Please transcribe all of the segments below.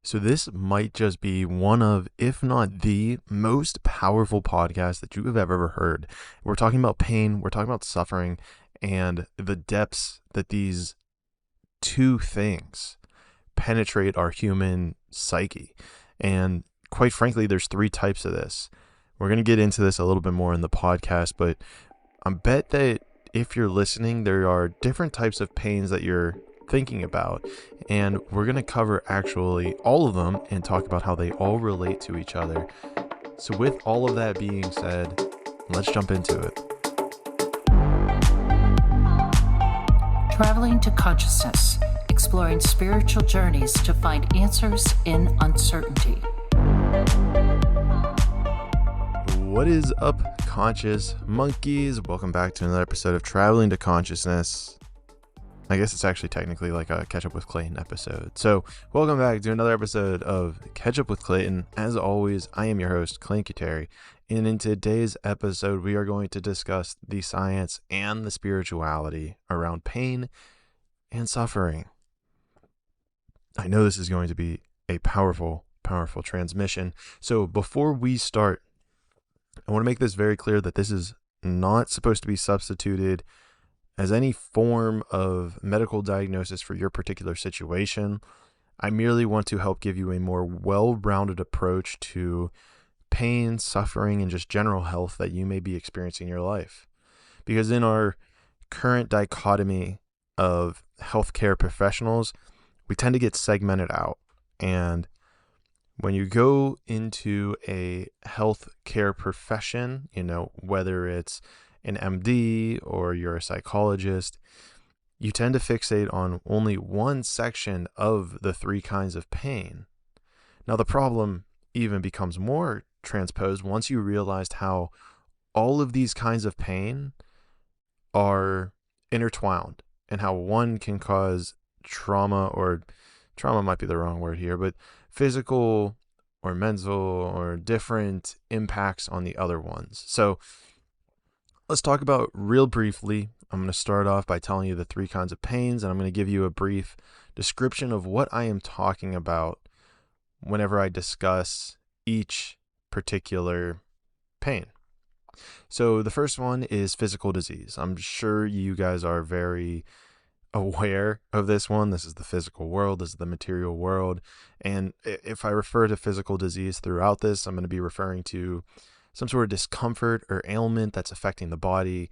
So this might just be one of, if not the most powerful podcast that you have ever heard. We're talking about pain, we're talking about suffering, and the depths that these two things penetrate our human psyche. And quite frankly, there's three types of this. We're going to get into this a little bit more in the podcast, but I bet that if you're listening, there are different types of pains that you're thinking about, and we're going to cover actually all of them and talk about how they all relate to each other. So with all of that being said, let's jump into it. Traveling to consciousness, exploring spiritual journeys to find answers in uncertainty. What is up, conscious monkeys? Welcome back to another episode of Traveling to Consciousness. I guess it's actually technically like a Catch Up With Clayton episode. So welcome back to another episode of Catch Up With Clayton. As always, I am your host, Clayton, and in today's episode, we are going to discuss the science and the spirituality around pain and suffering. I know this is going to be a powerful transmission. So before we start, I want to make this very clear that this is not supposed to be substituted as any form of medical diagnosis for your particular situation. I merely want to help give you a more well-rounded approach to pain, suffering, and just general health that you may be experiencing in your life. Because in our current dichotomy of healthcare professionals, we tend to get segmented out. And when you go into a healthcare profession, whether it's an MD or you're a psychologist, you tend to fixate on only one section of the three kinds of pain. Now, the problem even becomes more transposed once you realized how all of these kinds of pain are intertwined and how one can cause trauma might be the wrong word here, but physical or mental or different impacts on the other ones. So let's talk about real briefly. I'm going to start off by telling you the three kinds of pains, and I'm going to give you a brief description of what I am talking about whenever I discuss each particular pain. So the first one is physical disease. I'm sure you guys are very aware of this one. This is the physical world. This is the material world. And if I refer to physical disease throughout this, I'm going to be referring to some sort of discomfort or ailment that's affecting the body.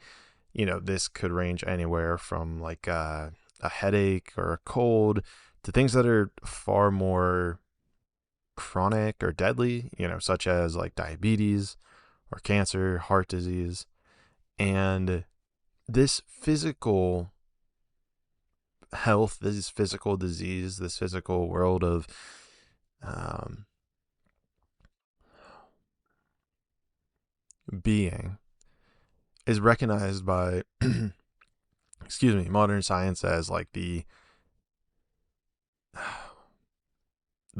This could range anywhere from like a headache or a cold to things that are far more chronic or deadly, such as like diabetes or cancer, heart disease. And this physical health, this physical disease, this physical world of being is recognized by modern science as like the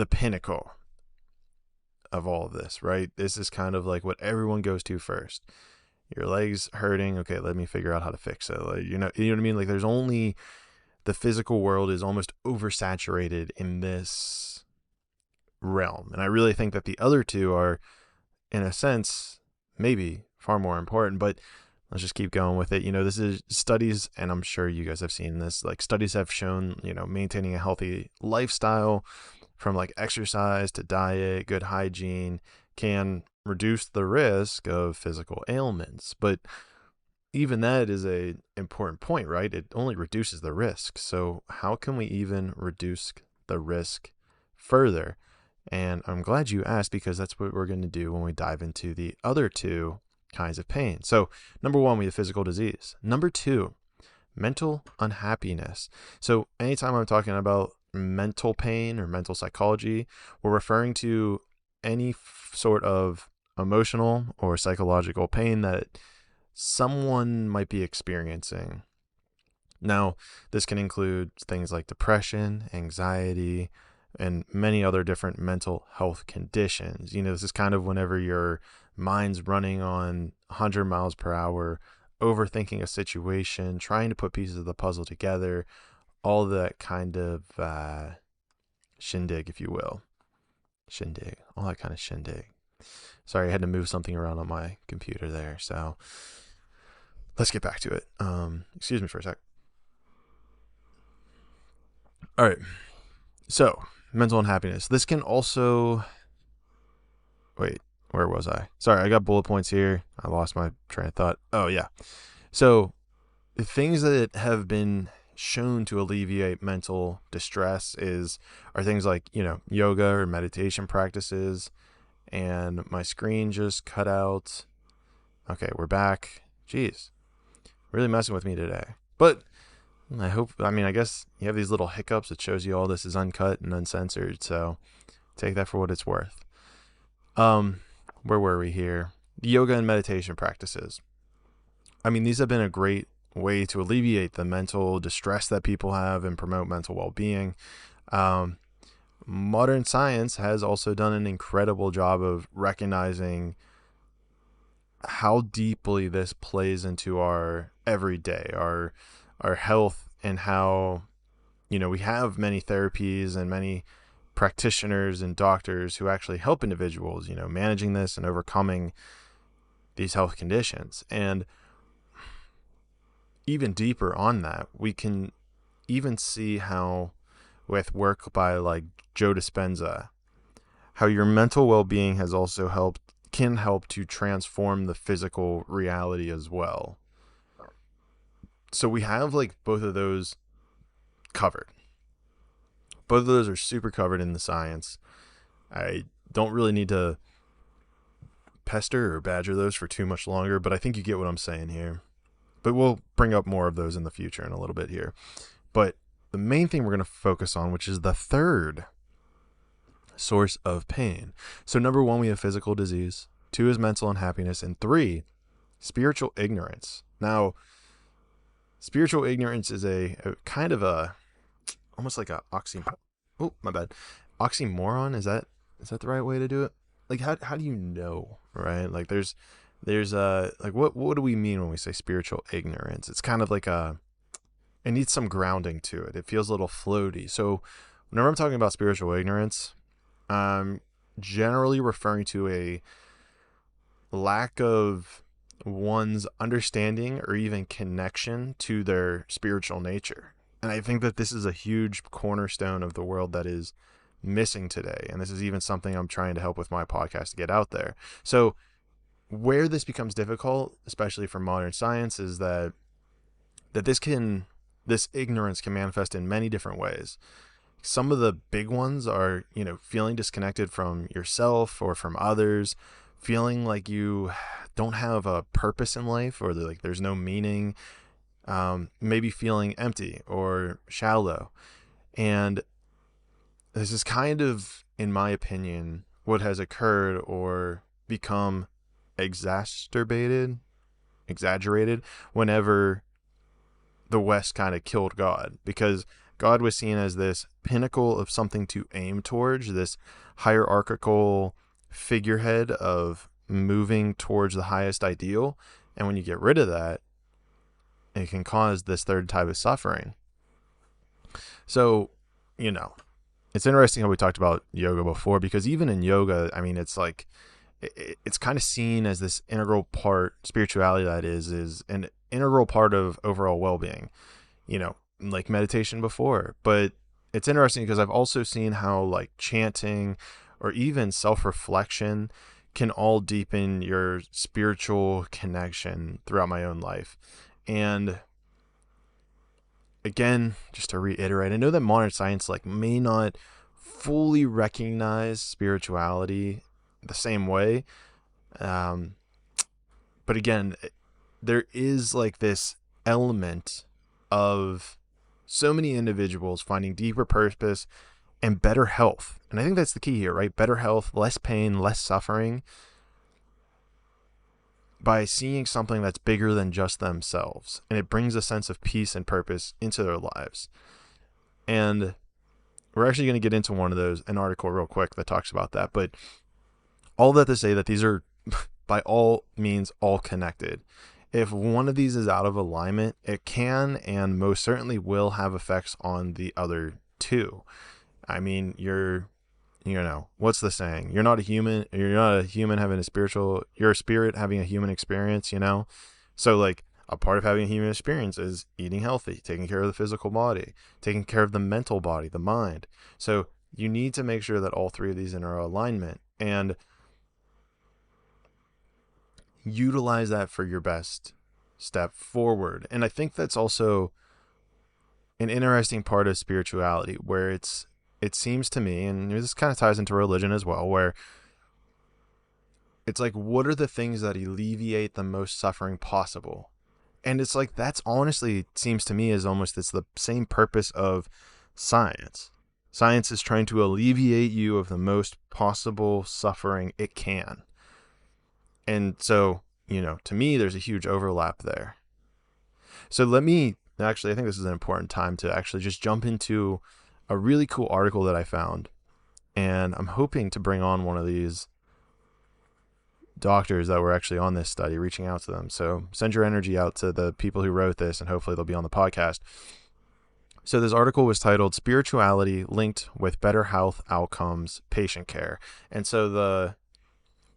pinnacle of all of this, right? This is kind of like what everyone goes to first. Your legs hurting, okay, let me figure out how to fix it. Like, you know what I mean? Like, there's only the physical world is almost oversaturated in this realm. And I really think that the other two are, in a sense, maybe far more important, but let's just keep going with it. This is studies, and I'm sure you guys have seen this, like studies have shown, maintaining a healthy lifestyle from like exercise to diet, good hygiene can reduce the risk of physical ailments. But even that is a important point, right? It only reduces the risk. So how can we even reduce the risk further? And I'm glad you asked, because that's what we're going to do when we dive into the other two kinds of pain. So number one, we have physical disease. Number two, mental unhappiness. So anytime I'm talking about mental pain or mental psychology, we're referring to any sort of emotional or psychological pain that someone might be experiencing. Now, this can include things like depression, anxiety, and many other different mental health conditions. This is kind of whenever your mind's running on 100 miles per hour, overthinking a situation, trying to put pieces of the puzzle together, all that kind of shindig, if you will. shindig, all that kind of shindig. Sorry, I had to move something around on my computer there. So let's get back to it. Excuse me for a sec. All right. So mental unhappiness. This can also, wait, where was I? Sorry, I got bullet points here. I lost my train of thought. Oh yeah. So the things that have been shown to alleviate mental distress are things like, yoga or meditation practices. And my screen just cut out. Okay, we're back. Jeez, really messing with me today. But I guess you have these little hiccups. It shows you all this is uncut and uncensored. So take that for what it's worth. Where were we here? Yoga and meditation practices. These have been a great way to alleviate the mental distress that people have and promote mental well-being. Modern science has also done an incredible job of recognizing how deeply this plays into our everyday, our health, and how, we have many therapies and many practitioners and doctors who actually help individuals, managing this and overcoming these health conditions. And even deeper on that, we can even see how, with work by like Joe Dispenza, how your mental well-being has also can help to transform the physical reality as well. So we have like both of those covered. Both of those are super covered in the science. I don't really need to pester or badger those for too much longer, but I think you get what I'm saying here. But we'll bring up more of those in the future in a little bit here. But the main thing we're going to focus on, which is the third source of pain. So number 1, we have physical disease. 2 is mental unhappiness. And 3, spiritual ignorance. Now, spiritual ignorance is a kind of almost like a oxymoron. Oh, my bad. Oxymoron, is that the right way to do it? Like, how do you know, right? Like, there's like, what do we mean when we say spiritual ignorance? It's kind of like it needs some grounding to it. It feels a little floaty. So whenever I'm talking about spiritual ignorance, I'm generally referring to a lack of one's understanding or even connection to their spiritual nature. And I think that this is a huge cornerstone of the world that is missing today. And this is even something I'm trying to help with my podcast to get out there. So where this becomes difficult, especially for modern science, is that this ignorance can manifest in many different ways. Some of the big ones are, feeling disconnected from yourself or from others, feeling like you don't have a purpose in life, or like there's no meaning, maybe feeling empty or shallow. And this is kind of, in my opinion, what has occurred or become exaggerated whenever the West kind of killed God, because God was seen as this pinnacle of something to aim towards, this hierarchical figurehead of moving towards the highest ideal. And when you get rid of that, it can cause this third type of suffering. So, it's interesting how we talked about yoga before, because even in yoga, it's like, it's kind of seen as this integral part, spirituality that is an integral part of overall well-being, like meditation before. But it's interesting because I've also seen how like chanting or even self-reflection can all deepen your spiritual connection throughout my own life. And again, just to reiterate, I know that modern science may not fully recognize spirituality the same way, but again, there is this element of so many individuals finding deeper purpose and better health. And I think that's the key here, right? Better health, less pain, less suffering, by seeing something that's bigger than just themselves. And it brings a sense of peace and purpose into their lives. And we're actually going to get into an article real quick that talks about that. But all that to say that these are by all means all connected. If one of these is out of alignment, it can and most certainly will have effects on the other two. Your what's the saying? You're not a human having a spiritual, you're a spirit having a human experience, So like a part of having a human experience is eating healthy, taking care of the physical body, taking care of the mental body, the mind. So you need to make sure that all three of these are in alignment and utilize that for your best step forward. And I think that's also an interesting part of spirituality where it seems to me, and this kind of ties into religion as well, where it's like, what are the things that alleviate the most suffering possible? And it's like, that's honestly, seems to me, is almost, it's the same purpose of science. Science is trying to alleviate you of the most possible suffering it can. And so, to me, there's a huge overlap there. So I think this is an important time to actually just jump into a really cool article that I found. And I'm hoping to bring on one of these doctors that were actually on this study, reaching out to them. So send your energy out to the people who wrote this, and hopefully they'll be on the podcast. So this article was titled "Spirituality Linked with Better Health Outcomes, Patient Care." And so the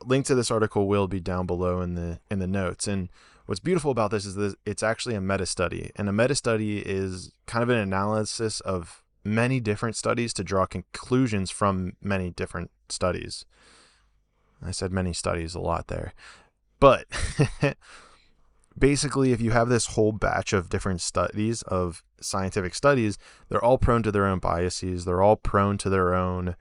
link to this article will be down below in the notes. And what's beautiful about this is that it's actually a meta-study. And a meta-study is kind of an analysis of many different studies to draw conclusions from many different studies. I said many studies a lot there. But basically, if you have this whole batch of different studies, of scientific studies, they're all prone to their own biases. They're all prone to their own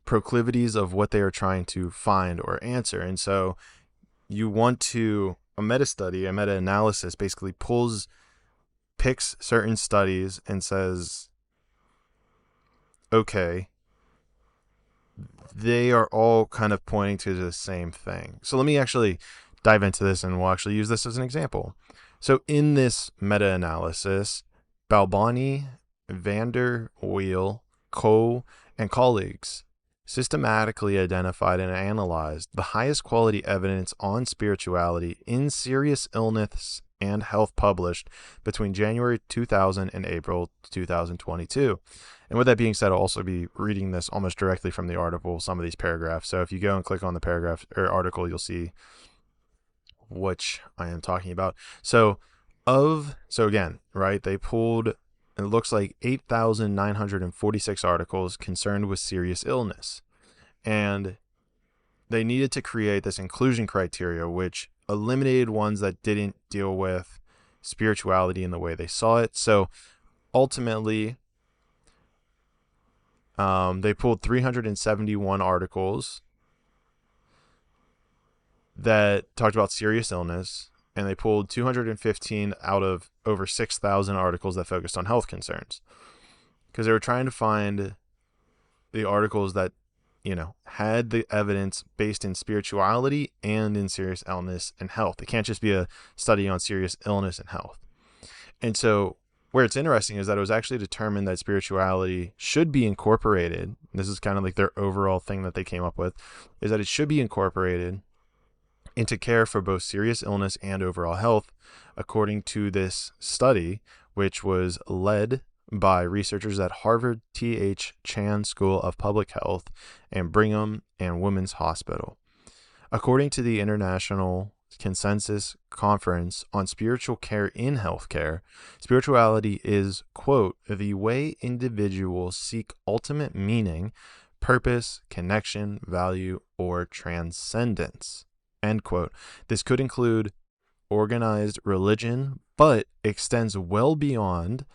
proclivities of what they are trying to find or answer. And so a meta-analysis basically picks certain studies and says, okay, they are all kind of pointing to the same thing. So let me actually dive into this, and we'll actually use this as an example. So in this meta-analysis, Balbani, Vander Weel, Coe, and colleagues systematically identified and analyzed the highest quality evidence on spirituality in serious illness and health published between January 2000 and April 2022. And with that being said, I'll also be reading this almost directly from the article, some of these paragraphs. So if you go and click on the paragraph or article, you'll see which I am talking about. So again, right, they pulled, it looks like 8,946 articles concerned with serious illness. And they needed to create this inclusion criteria, which eliminated ones that didn't deal with spirituality in the way they saw it. So ultimately, they pulled 371 articles that talked about serious illness, and they pulled 215 out of over 6,000 articles that focused on health concerns, because they were trying to find the articles that, had the evidence based in spirituality and in serious illness and health. It can't just be a study on serious illness and health. And so where it's interesting is that it was actually determined that spirituality should be incorporated. This is kind of like their overall thing that they came up with, is that it should be incorporated into care for both serious illness and overall health, according to this study, which was led by researchers at Harvard T.H. Chan School of Public Health and Brigham and Women's Hospital. According to the International Consensus Conference on Spiritual Care in Healthcare, spirituality is, quote, the way individuals seek ultimate meaning, purpose, connection, value, or transcendence, end quote. This could include organized religion, but extends well beyond.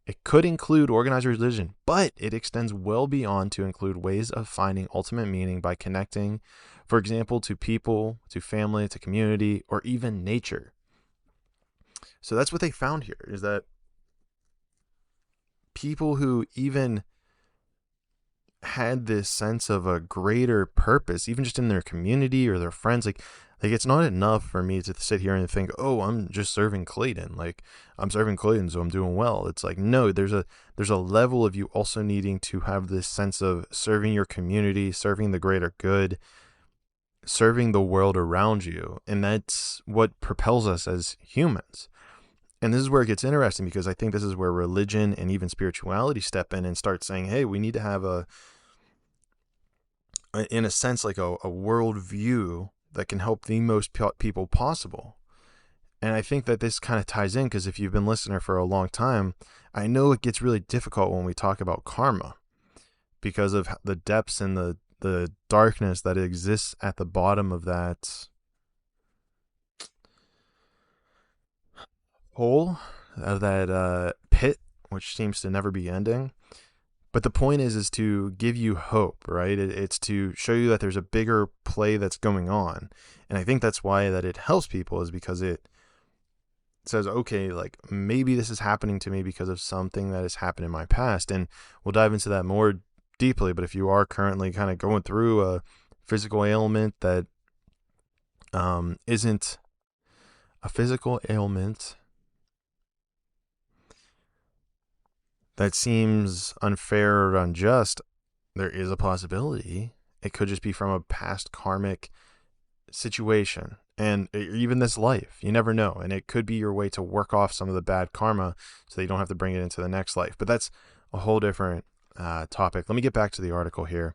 It could include organized religion, but it extends well beyond to include ways of finding ultimate meaning by connecting, for example, to people, to family, to community, or even nature. So that's what they found here, is that people who even had this sense of a greater purpose, even just in their community or their friends, like it's not enough for me to sit here and think, oh, I'm just serving Clayton. Like, I'm serving Clayton, so I'm doing well. It's like, no, there's a level of you also needing to have this sense of serving your community, serving the greater good, serving the world around you. And that's what propels us as humans. And this is where it gets interesting, because I think this is where religion and even spirituality step in and start saying, hey, we need to have in a sense, like a worldview that can help the most people possible. And I think that this kind of ties in, because if you've been listening for a long time, I know it gets really difficult when we talk about karma because of the depths and the darkness that exists at the bottom of that hole, of that pit, which seems to never be ending. But the point is to give you hope, right? It's to show you that there's a bigger play that's going on. And I think that's why that it helps people, is because it says, okay, like maybe this is happening to me because of something that has happened in my past. And we'll dive into that more deeply. But if you are currently kind of going through a physical ailment that isn't a physical ailment that seems unfair or unjust, there is a possibility it could just be from a past karmic situation, and even this life. You never know, and it could be your way to work off some of the bad karma so that you don't have to bring it into the next life. But that's a whole different topic. Let me get back to the article here.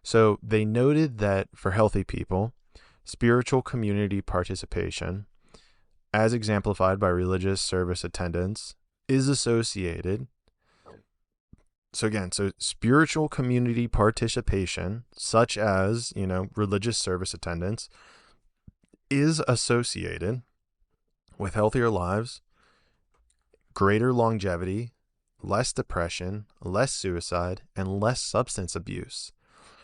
So they noted that for healthy people, spiritual community participation, as exemplified by religious service attendance, is associated. So again, spiritual community participation, such as, religious service attendance, is associated with healthier lives, greater longevity, less depression, less suicide, and less substance abuse.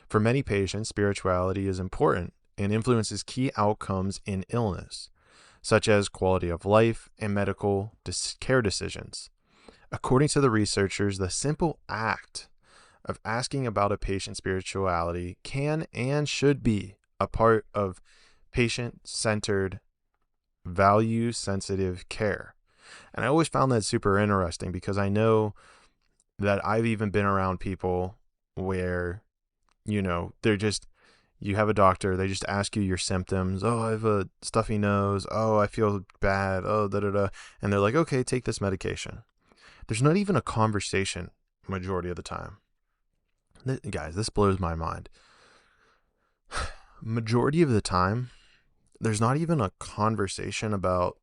For many patients, spirituality is important and influences key outcomes in illness, such as quality of life and medical care decisions. According to the researchers, the simple act of asking about a patient's spirituality can and should be a part of patient-centered, value-sensitive care. And I always found that super interesting, because I know that I've even been around people where, they're just, you have a doctor, they just ask you your symptoms. Oh, I have a stuffy nose. Oh, I feel bad. Oh, da-da-da. And they're like, okay, take this medication. There's not even a conversation majority of the time. Guys, this blows my mind. Majority of the time, there's not even a conversation about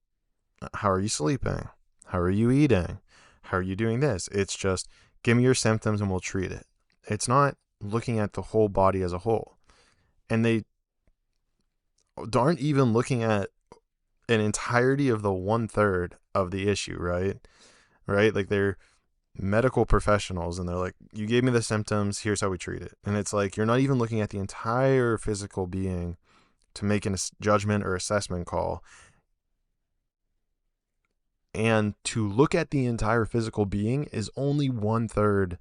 how are you sleeping? How are you eating? How are you doing this? It's just, give me your symptoms and we'll treat it. It's not looking at the whole body as a whole. And they aren't even looking at an entirety of the 1/3 of the issue, right? Right? Like, they're medical professionals and they're like, you gave me the symptoms, here's how we treat it. And it's like, you're not even looking at the entire physical being to make a judgment or assessment call. And to look at the entire physical being is only 1/3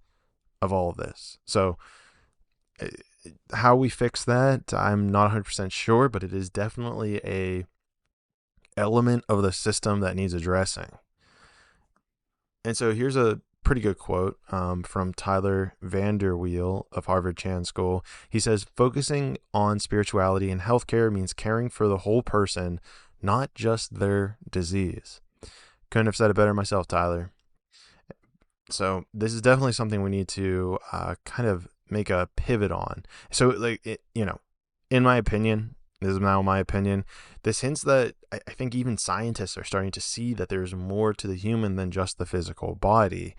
of all of this. So how we fix that, I'm not 100% sure, but it is definitely a element of the system that needs addressing. And so here's a pretty good quote from Tyler Vanderweel of Harvard Chan School. He says, focusing on spirituality in healthcare means caring for the whole person, not just their disease. Couldn't have said it better myself, Tyler. So this is definitely something we need to kind of make a pivot on. So, in my opinion, this is now my opinion, this hints that I think even scientists are starting to see that there's more to the human than just the physical body.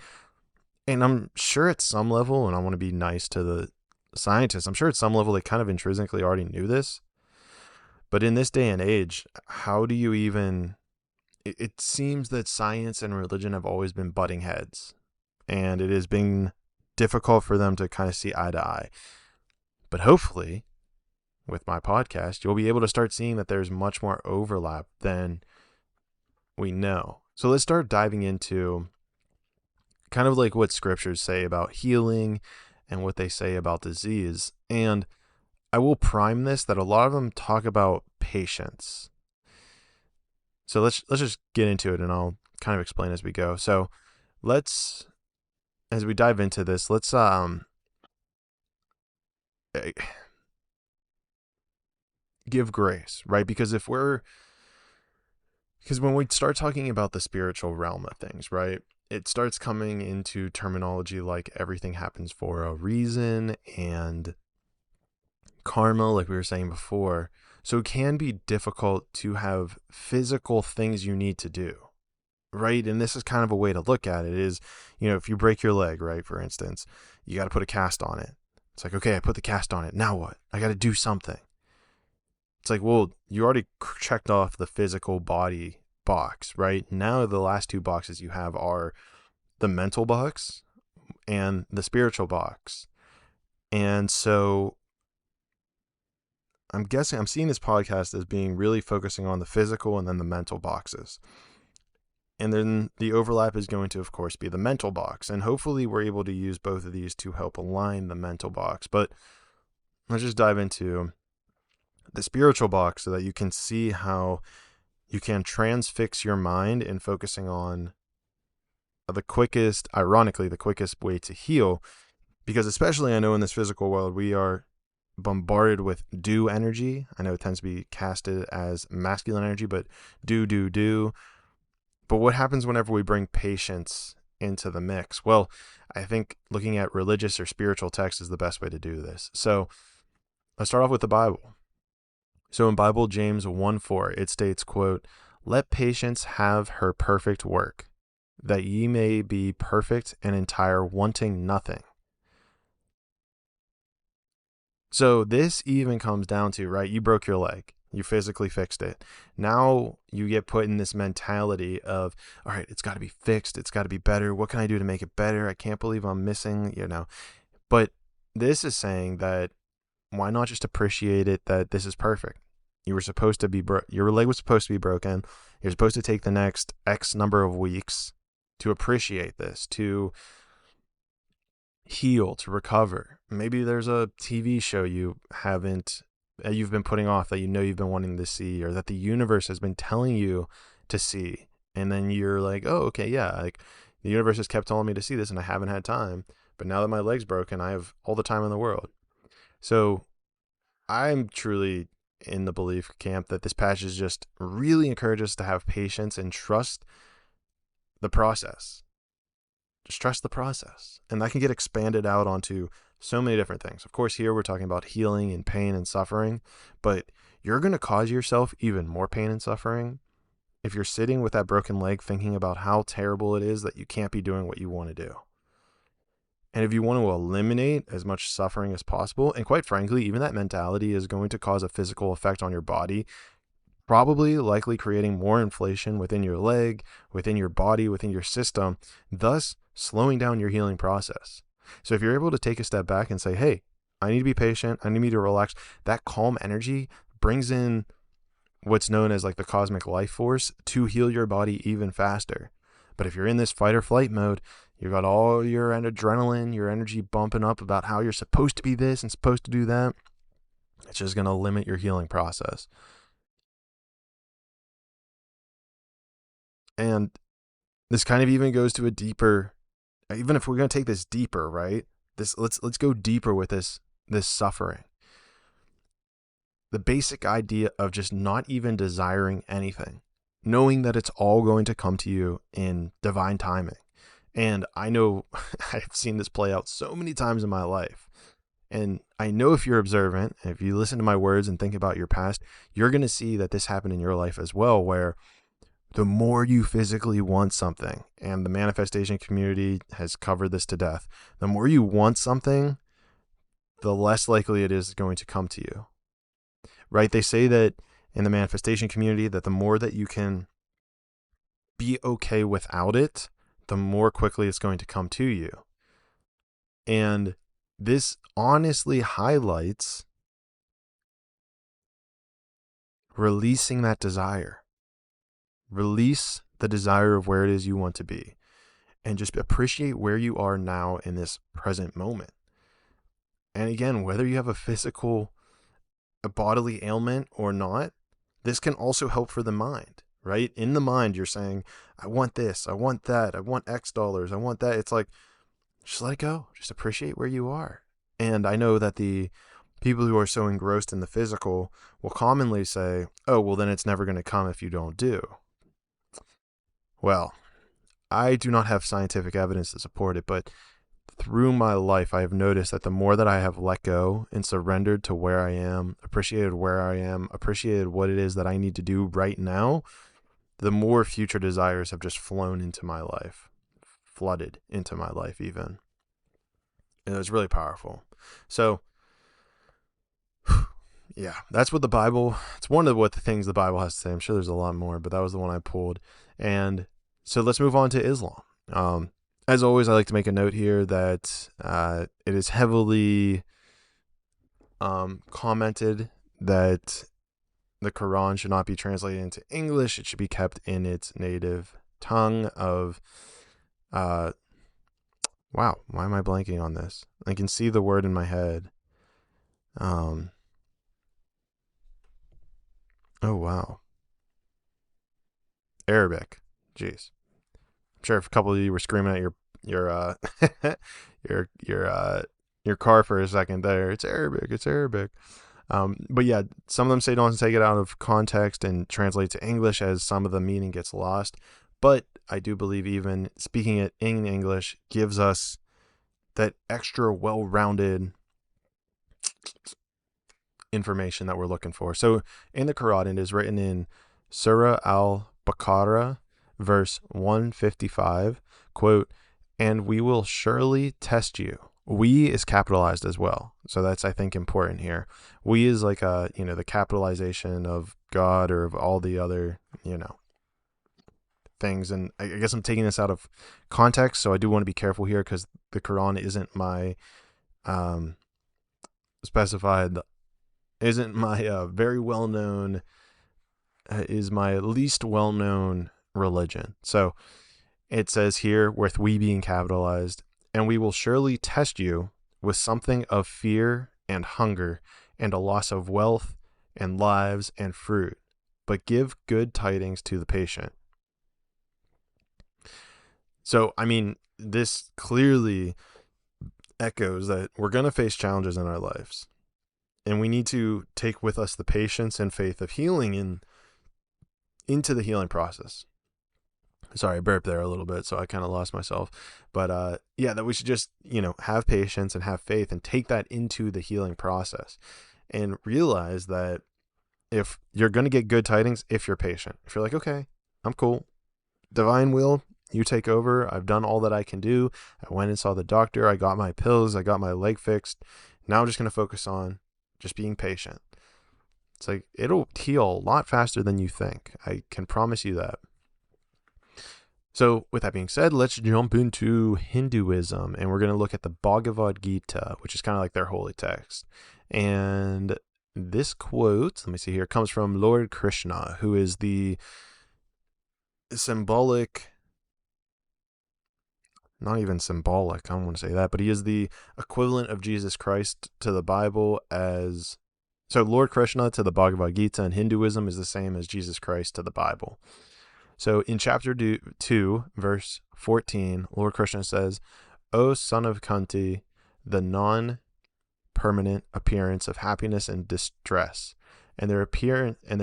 And I'm sure at some level, and I want to be nice to the scientists, I'm sure at some level they kind of intrinsically already knew this. But in this day and age, how do you even... It seems that science and religion have always been butting heads. And it has been difficult for them to kind of see eye to eye. But hopefully, with my podcast, you'll be able to start seeing that there's much more overlap than we know. So let's start diving into kind of like what scriptures say about healing and what they say about disease. And I will prime this that a lot of them talk about patience. So let's just get into it, and I'll kind of explain as we go. So as we dive into this, let's give grace, right? Because if we're Because when we start talking about the spiritual realm of things, right, it starts coming into terminology like everything happens for a reason and karma, like we were saying before. So it can be difficult to have physical things you need to do, right? And this is kind of a way to look at it is, if you break your leg, right, for instance, you got to put a cast on it. It's like, okay, I put the cast on it. Now what? I got to do something. It's like, well, you already checked off the physical body box, right? Now the last two boxes you have are the mental box and the spiritual box. And so I'm seeing this podcast as being really focusing on the physical and then the mental boxes. And then the overlap is going to, of course, be the mental box. And hopefully we're able to use both of these to help align the mental box. But let's just dive into the spiritual box so that you can see how you can transfix your mind in focusing on ironically, the quickest way to heal. Because especially I know in this physical world, we are bombarded with do energy. I know it tends to be casted as masculine energy, but do. But what happens whenever we bring patience into the mix? Well, I think looking at religious or spiritual texts is the best way to do this. So let's start off with the Bible. So in Bible, James 1:4, it states, quote, "Let patience have her perfect work, that ye may be perfect and entire, wanting nothing." So this even comes down to, right, you broke your leg. You physically fixed it. Now you get put in this mentality of, all right, it's got to be fixed. It's got to be better. What can I do to make it better? I can't believe I'm missing, But this is saying that why not just appreciate it that this is perfect? You were supposed to be, your leg was supposed to be broken. You're supposed to take the next X number of weeks to appreciate this, to heal, to recover. Maybe there's a TV show you've been putting off that you've been wanting to see, or that the universe has been telling you to see. And then you're like, oh, okay, yeah, like the universe has kept telling me to see this and I haven't had time. But now that my leg's broken, I have all the time in the world. So I'm truly in the belief camp that this passage just really encourages us to have patience and trust the process. Just trust the process. And that can get expanded out onto so many different things. Of course, here we're talking about healing and pain and suffering, but you're going to cause yourself even more pain and suffering if you're sitting with that broken leg thinking about how terrible it is that you can't be doing what you want to do. And if you want to eliminate as much suffering as possible, and quite frankly, even that mentality is going to cause a physical effect on your body, probably likely creating more inflation within your leg, within your body, within your system, thus slowing down your healing process. So if you're able to take a step back and say, hey, I need to be patient, I need me to relax, that calm energy brings in what's known as like the cosmic life force to heal your body even faster. But if you're in this fight or flight mode, you've got all your adrenaline, your energy bumping up about how you're supposed to be this and supposed to do that, it's just going to limit your healing process. And this kind of even goes to a deeper, even if we're going to take this deeper, right? Let's go deeper with this suffering. The basic idea of just not even desiring anything, knowing that it's all going to come to you in divine timing. And I know I've seen this play out so many times in my life. And I know if you're observant, if you listen to my words and think about your past, you're going to see that this happened in your life as well, where the more you physically want something, and the manifestation community has covered this to death, the more you want something, the less likely it is going to come to you. Right? They say that in the manifestation community that the more that you can be okay without it, the more quickly it's going to come to you. And this honestly highlights releasing that desire. Release the desire of where it is you want to be, and just appreciate where you are now in this present moment. And again, whether you have a bodily ailment or not, this can also help for the mind, right? In the mind, you're saying, I want this, I want that, I want X dollars, I want that. It's like, just let it go. Just appreciate where you are. And I know that the people who are so engrossed in the physical will commonly say, oh, well, then it's never going to come if you don't do. Well, I do not have scientific evidence to support it, but through my life, I have noticed that the more that I have let go and surrendered to where I am, appreciated where I am, appreciated what it is that I need to do right now, the more future desires have just flown into my life, flooded into my life even. And it was really powerful. So, yeah, that's what the Bible, it's one of the things the Bible has to say. I'm sure there's a lot more, but that was the one I pulled. And so let's move on to Islam. As always, I like to make a note here that it is heavily commented that the Quran should not be translated into English. It should be kept in its native tongue of, wow, why am I blanking on this? I can see the word in my head. Oh, wow. Arabic. Jeez. I'm sure if a couple of you were screaming at your your car for a second there. It's Arabic. But yeah, some of them say don't take it out of context and translate to English, as some of the meaning gets lost. But I do believe even speaking it in English gives us that extra well-rounded information that we're looking for. So in the Quran, it is written in Surah Al-Baqarah, verse 155, quote, "And we will surely test you." We is capitalized as well. So that's, I think, important here. We is like the capitalization of God or of all the other, things. And I guess I'm taking this out of context, so I do want to be careful here because the Quran isn't my very well-known, is my least well-known religion. So it says here, with we being capitalized, "And we will surely test you with something of fear and hunger and a loss of wealth and lives and fruit, but give good tidings to the patient." So, I mean, this clearly echoes that we're going to face challenges in our lives, and we need to take with us the patience and faith of healing into the healing process. Sorry, I burped there a little bit, so I kind of lost myself. But that we should just, have patience and have faith and take that into the healing process and realize that if you're going to get good tidings, if you're patient, if you're like, okay, I'm cool, divine will, you take over. I've done all that I can do. I went and saw the doctor. I got my pills. I got my leg fixed. Now I'm just going to focus on just being patient. It's like, it'll heal a lot faster than you think. I can promise you that. So with that being said, let's jump into Hinduism, and we're going to look at the Bhagavad Gita, which is kind of like their holy text. And this quote, let me see here, comes from Lord Krishna, who is the not even symbolic, I don't want to say that, but he is the equivalent of Jesus Christ to the Bible so Lord Krishna to the Bhagavad Gita in Hinduism is the same as Jesus Christ to the Bible. So in chapter 2, verse 14, Lord Krishna says, "O son of Kunti, the non-permanent appearance of happiness and distress, and their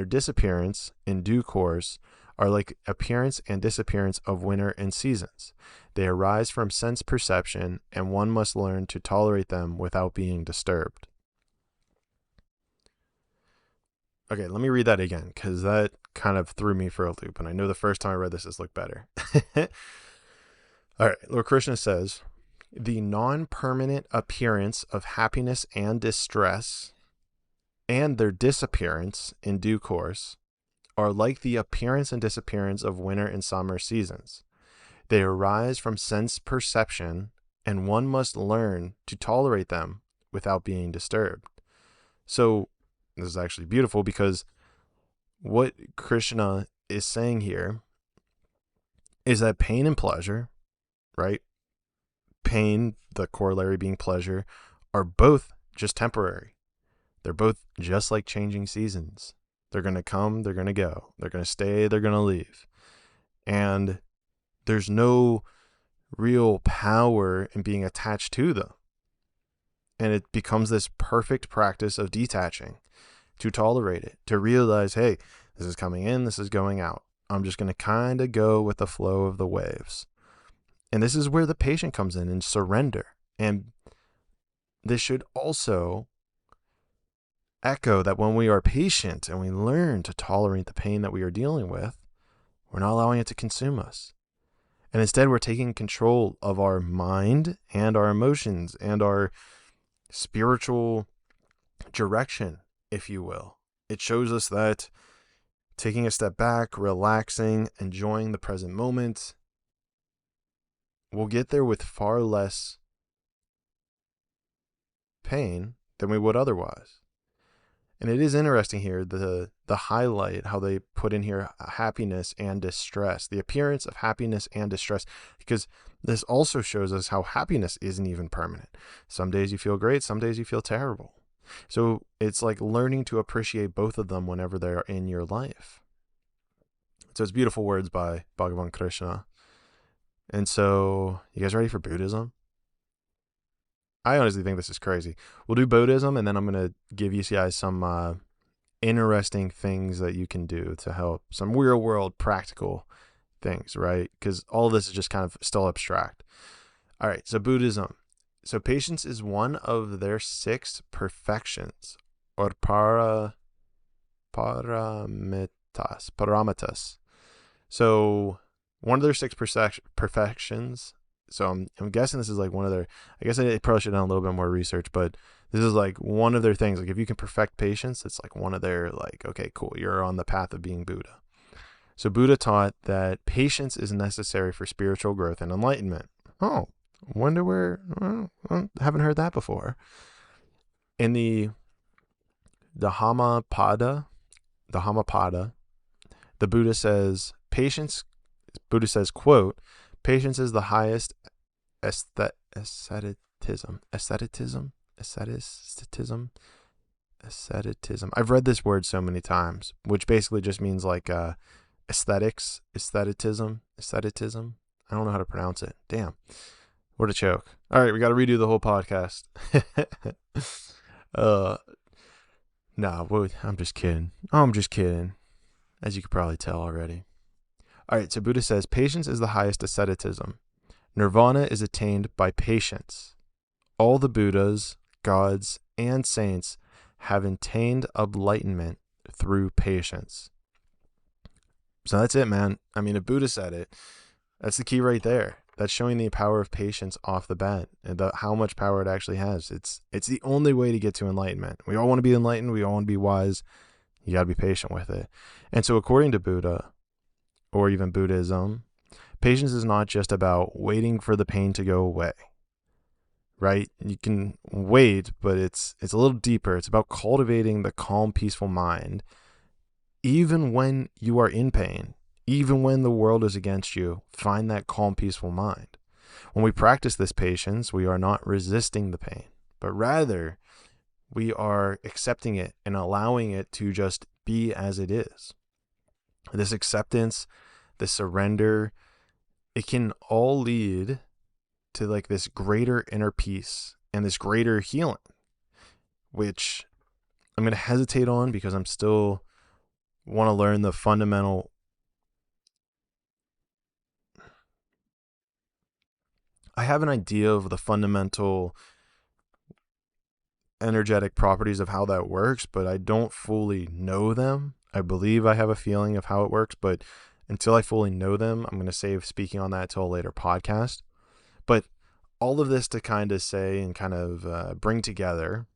disappearance in due course are like appearance and disappearance of winter and seasons. They arise from sense perception, and one must learn to tolerate them without being disturbed." Okay, let me read that again, because that kind of threw me for a loop, and I know the first time I read this looked better. All right, Lord Krishna says, "The non-permanent appearance of happiness and distress, and their disappearance in due course, are like the appearance and disappearance of winter and summer seasons. They arise from sense perception, and one must learn to tolerate them without being disturbed." So this is actually beautiful, because what Krishna is saying here is that pain and pleasure, right? Pain, the corollary being pleasure, are both just temporary. They're both just like changing seasons. They're going to come, they're going to go. They're going to stay, they're going to leave. And there's no real power in being attached to them. And it becomes this perfect practice of detaching, to tolerate it, to realize, hey, this is coming in, this is going out. I'm just going to kind of go with the flow of the waves. And this is where the patient comes in and surrender. And this should also echo that when we are patient and we learn to tolerate the pain that we are dealing with, we're not allowing it to consume us. And instead, we're taking control of our mind and our emotions and our spiritual direction, if you will. It shows us that taking a step back, relaxing, enjoying the present moment, we'll get there with far less pain than we would otherwise. And it is interesting here, the highlight, how they put in here happiness and distress, the appearance of happiness and distress, because this also shows us how happiness isn't even permanent. Some days you feel great, some days you feel terrible. So it's like learning to appreciate both of them whenever they're in your life. So it's beautiful words by Bhagavad Krishna. And so, you guys ready for Buddhism? I honestly think this is crazy. We'll do Buddhism, and then I'm going to give you guys some interesting things that you can do to help, some real world practical things, right? Because all of this is just kind of still abstract. All right, so Buddhism. So patience is one of their 6 perfections, or paramitas. So one of their 6 perfections. So I'm guessing this is like one of their, I guess I probably should have done a little bit more research, but this is like one of their things. Like if you can perfect patience, it's like one of their like, okay, cool, you're on the path of being Buddha. So Buddha taught that patience is necessary for spiritual growth and enlightenment. Oh, wonder where, haven't heard that before. In the Dhammapada, the Buddha says, quote, patience is the highest asceticism. I've read this word so many times, which basically just means like aesthetics, aestheticism. I don't know how to pronounce it. Damn. What a choke. All right, we got to redo the whole podcast. I'm just kidding. As you could probably tell already. All right, so Buddha says, patience is the highest asceticism. Nirvana is attained by patience. All the Buddhas, gods, and saints have attained enlightenment through patience. So that's it, man. I mean, if Buddha said it, that's the key right there. That's showing the power of patience off the bat and how much power it actually has. It's the only way to get to enlightenment. We all want to be enlightened. We all want to be wise. You got to be patient with it. And so according to Buddha, or even Buddhism, patience is not just about waiting for the pain to go away, right? You can wait, but it's a little deeper. It's about cultivating the calm, peaceful mind, even when you are in pain, even when the world is against you. Find that calm, peaceful mind. When we practice this patience, we are not resisting the pain, but rather we are accepting it and allowing it to just be as it is. This acceptance, this surrender, it can all lead to like this greater inner peace and this greater healing, which I'm going to hesitate on because I'm still want to learn the fundamental. I have an idea of the fundamental energetic properties of how that works, but I don't fully know them. I believe I have a feeling of how it works, but until I fully know them, I'm going to save speaking on that till a later podcast. But all of this to kind of say and kind of bring together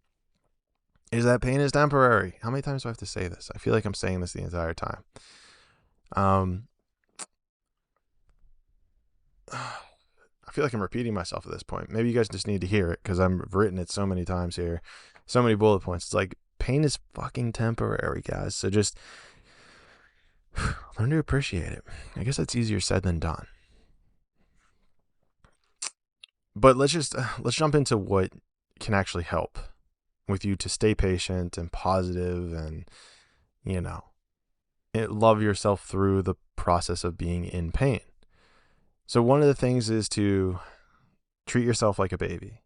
is that pain is temporary. How many times do I have to say this? I feel like I'm saying this the entire time. I feel like I'm repeating myself at this point. Maybe you guys just need to hear it because I've written it so many times here. So many bullet points. It's like pain is fucking temporary, guys. So just learn to appreciate it. I guess that's easier said than done. But let's jump into what can actually help with you to stay patient and positive and, love yourself through the process of being in pain. So one of the things is to treat yourself like a baby.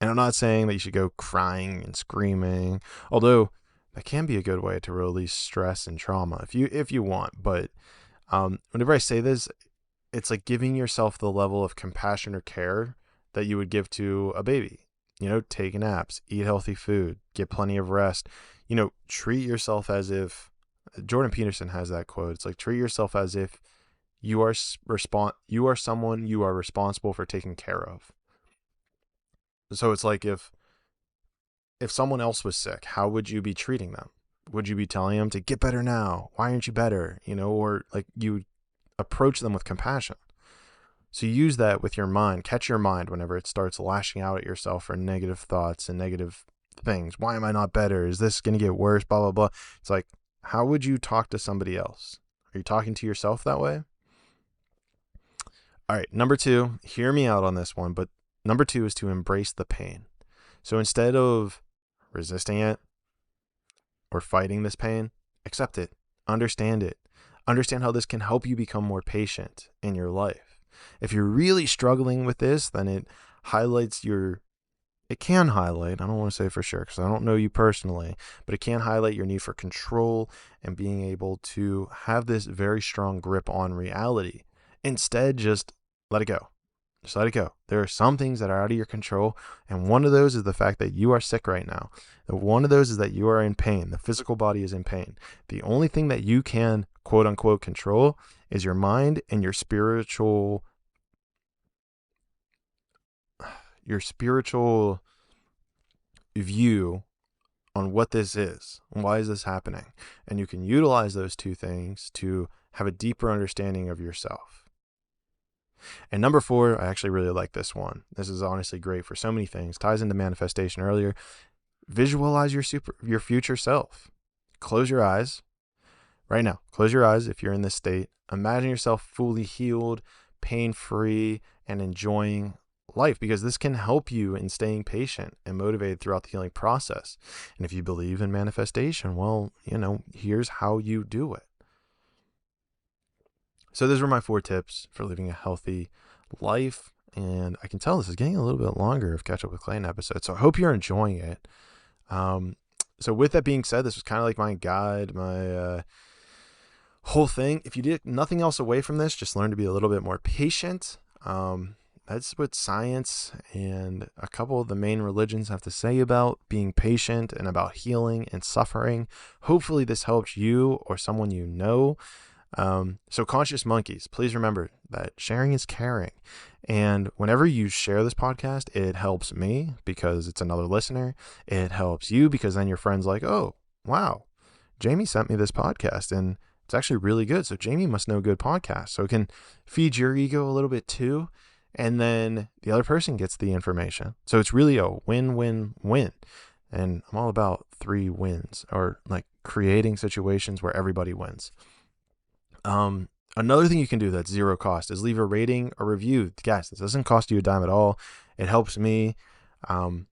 And I'm not saying that you should go crying and screaming, although that can be a good way to release stress and trauma if you want. But whenever I say this, it's like giving yourself the level of compassion or care that you would give to a baby. Take naps, eat healthy food, get plenty of rest. Treat yourself as if, Jordan Peterson has that quote. It's like, treat yourself as if you are someone you are responsible for taking care of. So it's like if someone else was sick, how would you be treating them? Would you be telling them to get better now? Why aren't you better? Or like you approach them with compassion. So you use that with your mind. Catch your mind whenever it starts lashing out at yourself for negative thoughts and negative things. Why am I not better? Is this going to get worse? Blah, blah, blah. It's like, how would you talk to somebody else? Are you talking to yourself that way? All right, number 2, hear me out on this one, but number 2 is to embrace the pain. So instead of resisting it or fighting this pain, accept it, understand it. Understand how this can help you become more patient in your life. If you're really struggling with this, then it can highlight, I don't want to say for sure because I don't know you personally, but it can highlight your need for control and being able to have this very strong grip on reality. Instead, just let it go. Just let it go. There are some things that are out of your control, and one of those is the fact that you are sick right now. One of those is that you are in pain. The physical body is in pain. The only thing that you can, quote unquote, control is your mind and your spiritual view on what this is. Why is this happening? And you can utilize those two things to have a deeper understanding of yourself. And number 4, I actually really like this one. This is honestly great for so many things. Ties into manifestation earlier. Visualize your future self. Close your eyes right now. Close your eyes if you're in this state. Imagine yourself fully healed, pain-free, and enjoying life, because this can help you in staying patient and motivated throughout the healing process. And if you believe in manifestation, well, here's how you do it. So those were my 4 tips for living a healthy life. And I can tell this is getting a little bit longer of Catch Up With Clayton episode. So I hope you're enjoying it. So with that being said, this was kind of like my guide, my whole thing. If you did nothing else away from this, just learn to be a little bit more patient. That's what science and a couple of the main religions have to say about being patient and about healing and suffering. Hopefully this helps you or someone you know. So conscious monkeys, please remember that sharing is caring. And whenever you share this podcast, it helps me because it's another listener. It helps you because then your friend's like, oh, wow, Jamie sent me this podcast and it's actually really good. So Jamie must know good podcasts. So it can feed your ego a little bit too. And then the other person gets the information. So it's really a win-win-win. And I'm all about 3 wins, or like creating situations where everybody wins. Another thing you can do that's 0 cost is leave a rating or review. Guys, this doesn't cost you a dime at all. It helps me. I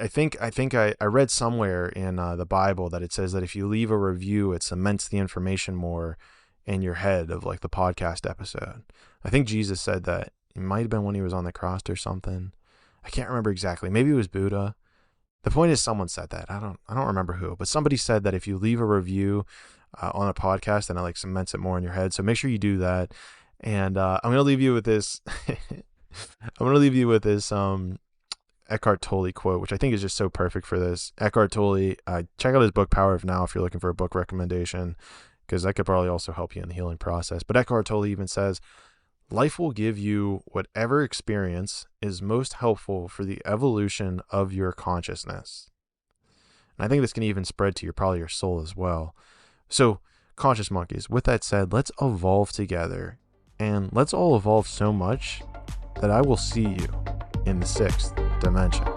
think I read somewhere in the Bible that it says that if you leave a review, it cements the information more in your head of like the podcast episode. I think Jesus said that. It might have been when he was on the cross or something. I can't remember exactly. Maybe it was Buddha. The point is someone said that. I don't remember who, but somebody said that if you leave a review on a podcast, then it like cements it more in your head. So make sure you do that. And I'm going to leave you with this. Eckhart Tolle quote, which I think is just so perfect for this. Eckhart Tolle, check out his book, Power of Now, if you're looking for a book recommendation, because that could probably also help you in the healing process. But Eckhart Tolle even says, life will give you whatever experience is most helpful for the evolution of your consciousness. And I think this can even spread to probably your soul as well. So, conscious monkeys, with that said, let's evolve together. And let's all evolve so much that I will see you in the 6th dimension.